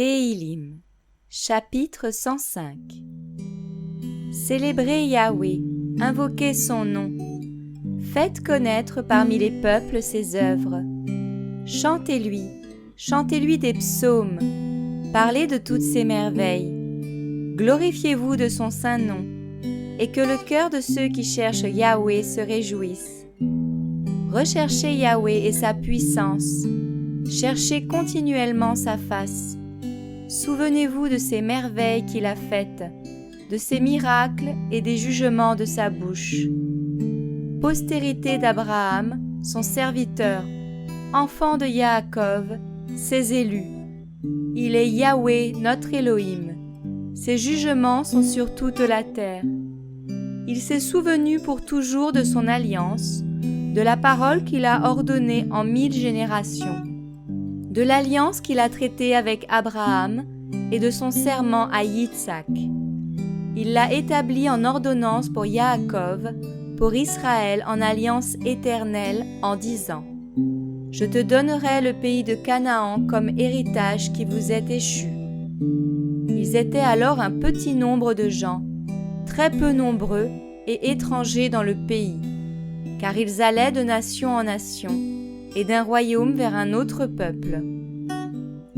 Téhilim, chapitre 105. Célébrez Yahweh, invoquez son nom. Faites connaître parmi les peuples ses œuvres. Chantez-lui des psaumes. Parlez de toutes ses merveilles. Glorifiez-vous de son saint nom, et que le cœur de ceux qui cherchent Yahweh se réjouisse. Recherchez Yahweh et sa puissance. Cherchez continuellement sa face. Souvenez-vous de ses merveilles qu'il a faites, de ses miracles et des jugements de sa bouche. Postérité d'Abraham, son serviteur, enfant de Yaakov, ses élus. Il est Yahweh, notre Elohim. Ses jugements sont sur toute la terre. Il s'est souvenu pour toujours de son alliance, de la parole qu'il a ordonnée en 1000 générations, de l'alliance qu'il a traitée avec Abraham et de son serment à Yitzhak. Il l'a établi en ordonnance pour Yaakov, pour Israël en alliance éternelle en disant : Je te donnerai le pays de Canaan comme héritage qui vous est échu. Ils étaient alors un petit nombre de gens, très peu nombreux et étrangers dans le pays, car ils allaient de nation en nation et d'un royaume vers un autre peuple.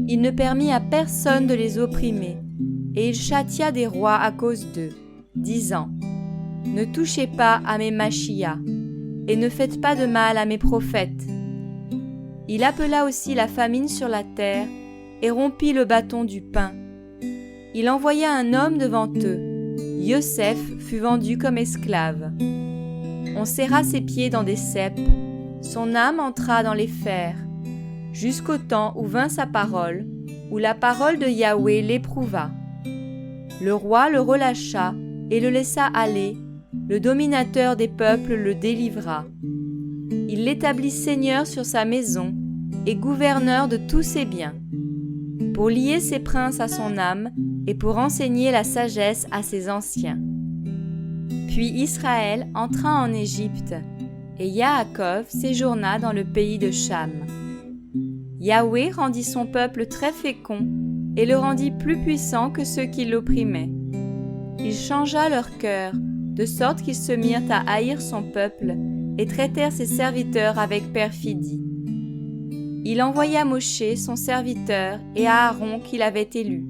Il ne permit à personne de les opprimer, et il châtia des rois à cause d'eux, disant : Ne touchez pas à mes Mashiach, et ne faites pas de mal à mes prophètes. Il appela aussi la famine sur la terre, et rompit le bâton du pain. Il envoya un homme devant eux. Yosef fut vendu comme esclave. On serra ses pieds dans des ceps, son âme entra dans les fers, jusqu'au temps où vint sa parole, où la parole de Yahweh l'éprouva. Le roi le relâcha et le laissa aller, le dominateur des peuples le délivra. Il l'établit seigneur sur sa maison et gouverneur de tous ses biens, pour lier ses princes à son âme et pour enseigner la sagesse à ses anciens. Puis Israël entra en Égypte, et Yaakov séjourna dans le pays de Cham. Yahweh rendit son peuple très fécond et le rendit plus puissant que ceux qui l'opprimaient. Il changea leur cœur, de sorte qu'ils se mirent à haïr son peuple et traitèrent ses serviteurs avec perfidie. Il envoya Moshe, son serviteur, et Aaron qu'il avait élu.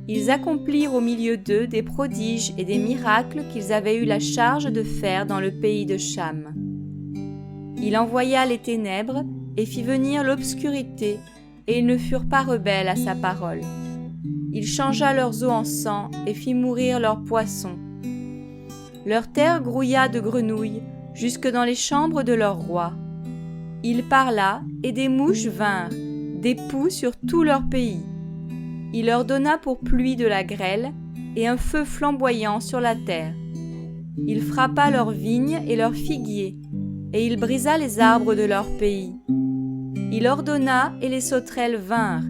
Ils accomplirent au milieu d'eux des prodiges et des miracles qu'ils avaient eu la charge de faire dans le pays de Cham. Il envoya les ténèbres et fit venir l'obscurité, et ils ne furent pas rebelles à sa parole. Il changea leurs eaux en sang et fit mourir leurs poissons. Leur terre grouilla de grenouilles jusque dans les chambres de leur roi. Il parla, et des mouches vinrent, des poux sur tout leur pays. Il leur donna pour pluie de la grêle et un feu flamboyant sur la terre. Il frappa leurs vignes et leurs figuiers, et il brisa les arbres de leur pays. Il ordonna et les sauterelles vinrent,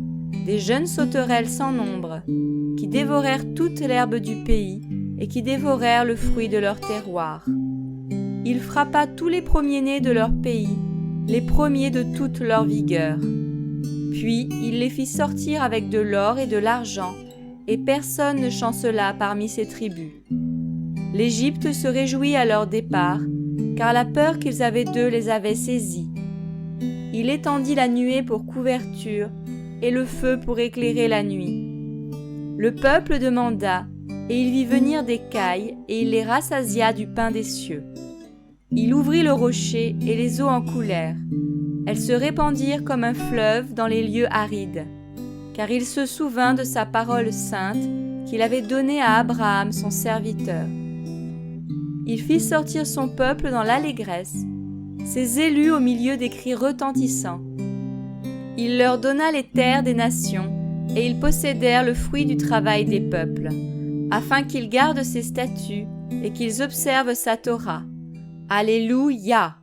des jeunes sauterelles sans nombre, qui dévorèrent toute l'herbe du pays et qui dévorèrent le fruit de leur terroir. Il frappa tous les premiers-nés de leur pays, les premiers de toute leur vigueur. Puis il les fit sortir avec de l'or et de l'argent, et personne ne chancela parmi ces tribus. L'Égypte se réjouit à leur départ, car la peur qu'ils avaient d'eux les avait saisis. Il étendit la nuée pour couverture, et le feu pour éclairer la nuit. Le peuple demanda, et il vit venir des cailles, et il les rassasia du pain des cieux. Il ouvrit le rocher, et les eaux en coulèrent. Elles se répandirent comme un fleuve dans les lieux arides, car il se souvint de sa parole sainte qu'il avait donnée à Abraham son serviteur. Il fit sortir son peuple dans l'allégresse, ses élus au milieu des cris retentissants. Il leur donna les terres des nations, et ils possédèrent le fruit du travail des peuples, afin qu'ils gardent ses statuts et qu'ils observent sa Torah. Alléluia!